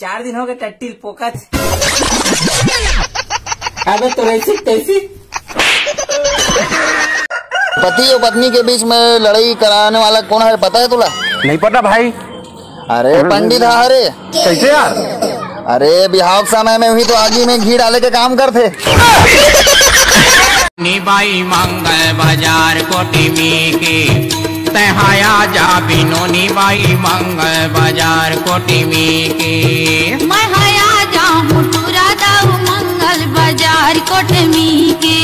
4 दिन हो गए टट्टी पोका। अबे तो ऐसी तैसी। पति और पत्नी के बीच में लड़ाई कराने वाला कौन है पता है तुला? नहीं पता भाई। अरे पंडित हरे। कैसे यार? अरे बिहाव के समय में हुई तो आगी में घी डाले के काम करते। निबाई मंगल बाजार कोटी में के तहाया जा बिनो निबाई मंगल बाजार कोटी में के मैं हया जाऊँ टूरा दाऊ मंगल बाजार कोटी में के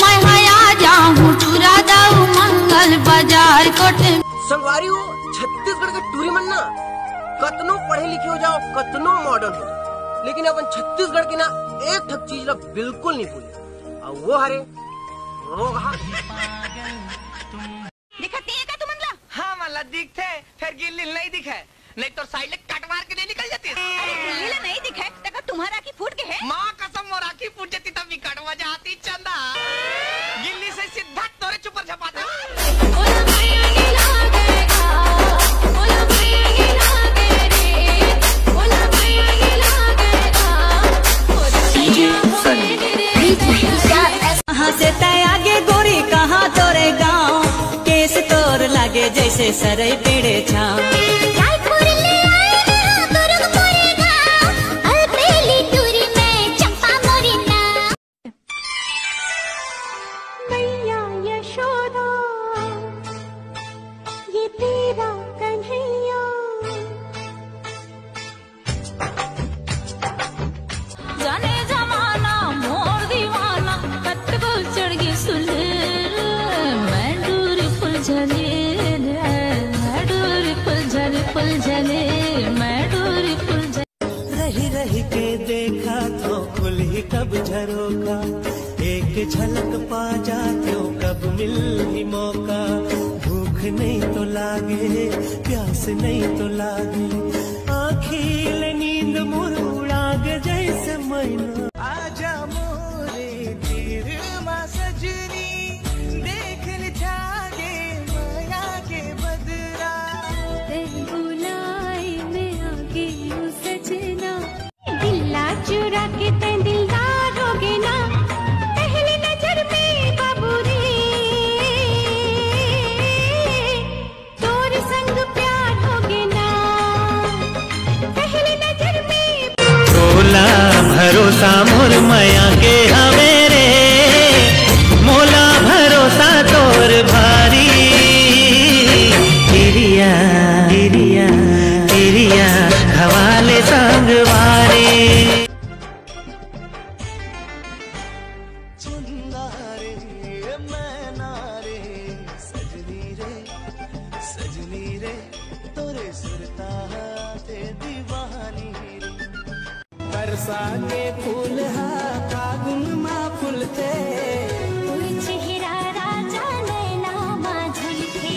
मैं हया जाऊँ टूरा दाऊ मंगल बाजार कोटी। संगवारी हो छत्तीसगढ़ के टूरी मन ना कतनो पढ़े लिखे हो जाओ कतनो मॉडर्न हो जाओ लेकिन अपन छत्तीसगढ़ की ना एक ठक चीज ला बिल्कुल नहीं भूले और वो हरे रोगा। दिखती है का तुमन ला? हाँ मला दिखते फिर गिल्ली नहीं दिखे नहीं तो साइड कट मार के नहीं निकल जाती। अरे गिल्ली ला नहीं दिखे तक तुम्हारा की फूट के है? माँ कसम मोरा की फूट जाती तब भी कट वजह आती चंदा गिल्ली से सीधा तोरे चुपर झपाता। कहाँ से आगे गोरी कहाँ तोरे गाँव केस तोर लागे जैसे सरई पेड़े छाँव। मैया यशोदा ये तेरा कन्हैया जाने जमाना मोर दीवाना कत को चढ़ गई सुले मैं डूरी फुल झले मैं डूरी फुल झले मैं डूरी फुल झले। रही रही के देखा तो खुल ही कब झरोका एक झलक पा जाते हो कब मिल ही मौका। भूख नहीं तो लागे प्यास नहीं तो लागे आखिल नींद मुरुड़ाग जैसे मैना। आजा मोरे तीर मा सजनी देख जागे माया के बदरा बुलाई में आगे सजना दिल्ला चुरा के तै दिलदार हो गे ना पहली नजर में बाबू रे तोर संग प्यार हो गे ना पहली नजर में। तोला भरोसा मोर माया के हवेरे मोला भरोसा तोर भारी गिरिया गिरिया गिरिया हवाले संगवारी। सजनी रे तोरे सुरता ते दीवानी बरसा के फूल हा कागुन मा फुलते कोई चेहरा राजा नैना मा झलके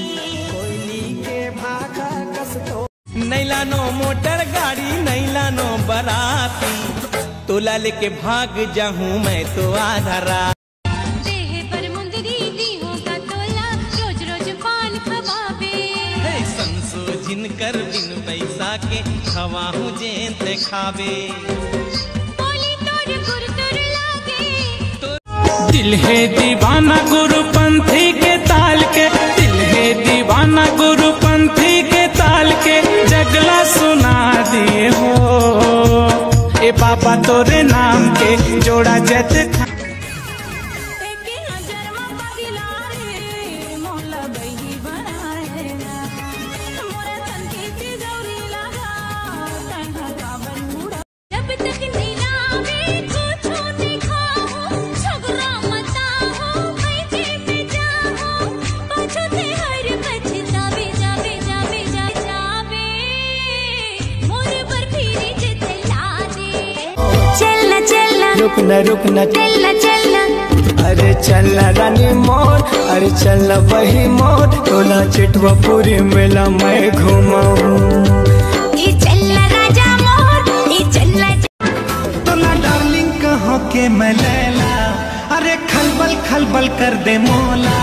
कोयली के भागा कसतो नैला नो मोटर गाड़ी नैला नो बराती तोला लेके भाग जाऊं मैं तो आधा रात। देह पर मुंदरी दी होगा तोला रोज रोज पान खवाबे संसो जिनकर बिन पैसा के खवाहू जेन ते खावे बोली तोर गुरतुर लागे दिल है दीवाना गुरुपंथी के ताल के दिल है दीवाना गुरुपंथी के ताल के जगला सुना दिए हो ए बाबा तोरे नाम के जोड़ा जत जब तक नीलावे कुछ देखा हो झगड़ा मचा हो मैं जेते जाओ पछते हर पछतावे जावे जावे जावे मोर पर फिरी जेते ला दे। चलना चलना रुकना चलना चलना अरे चलना रानी मोर अरे चलना वही मोर टोला चिटवा पूरी मेला मैं घुमाऊं ये चलना राजा मोर ये चलना तोला डार्लिंग कहो के मैं लैला अरे खलबल खलबल कर दे मोला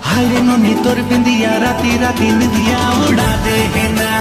हाय रे नोनी तोर बिंदिया राती राती निंदिया उड़ा दे है ना।